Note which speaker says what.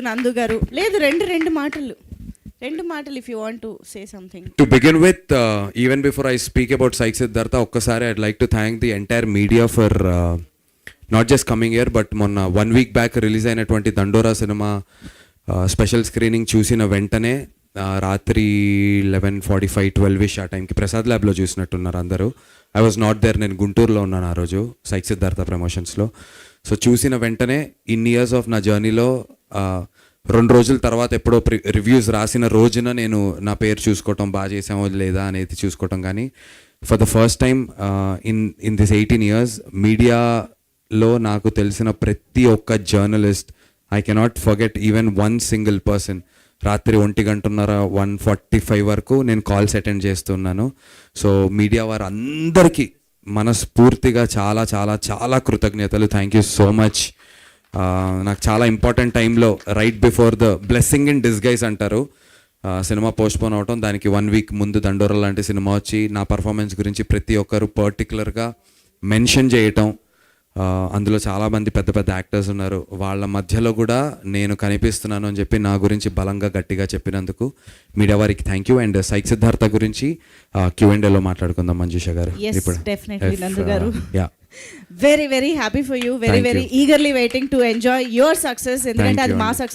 Speaker 1: నందు గారు లేదు రెండు మాటలు if you want to say something.
Speaker 2: To begin with, even before I speak about Sai Siddhartha, ఒక్కసారి I'd like to thank the entire media for not just coming here, but మొన్న 1 week back release అయినటువంటి దండోరా cinema special screening చూసిన వెంటనే రాత్రి 11:45-12 ఆ టైంకి ప్రసాద్ ల్యాబ్లో చూసినట్టున్నారు అందరూ. ఐ వాజ్ నాట్ దేర్, నేను గుంటూరులో ఉన్నాను ఆ రోజు సై సిద్ధార్థ ప్రమోషన్స్లో. సో చూసిన వెంటనే ఇన్ని ఇయర్స్ ఆఫ్ నా జర్నీలో 2 రోజుల తర్వాత ఎప్పుడో రివ్యూస్ రాసిన రోజున నేను నా పేరు చూసుకోవటం, బాగా చేసామో లేదా అనేది చూసుకోవటం. కానీ for the first time in this 18 years మీడియాలో నాకు తెలిసిన ప్రతి ఒక్క journalist, I cannot forget even 1 single person. రాత్రి 1:45 వరకు నేను కాల్స్ అటెండ్ చేస్తున్నాను. సో మీడియా వారు అందరికీ మనస్ఫూర్తిగా చాలా చాలా చాలా కృతజ్ఞతలు. Thank you so much. నాకు చాలా ఇంపార్టెంట్ టైంలో right before the blessing in disguise అంటారు, సినిమా పోస్ట్పోన్ అవటం, దానికి 1 week ముందు దండోరా లాంటి సినిమా వచ్చి నా పర్ఫార్మెన్స్ గురించి ప్రతి ఒక్కరు పర్టికులర్గా మెన్షన్ చేయటం, అందులో చాలామంది పెద్ద పెద్ద యాక్టర్స్ ఉన్నారు, వాళ్ళ మధ్యలో కూడా నేను కనిపిస్తున్నాను అని చెప్పి నా గురించి బలంగా గట్టిగా చెప్పినందుకు మీడియా వారికి థ్యాంక్ యూ. అండ్ సై సిద్ధార్థ గురించి Q&Aలో మాట్లాడుకుందాం మంజుష గారు.
Speaker 1: Very very happy for you, very eagerly waiting to enjoy your success. ఎందుకంటే అది మా సక్సెస్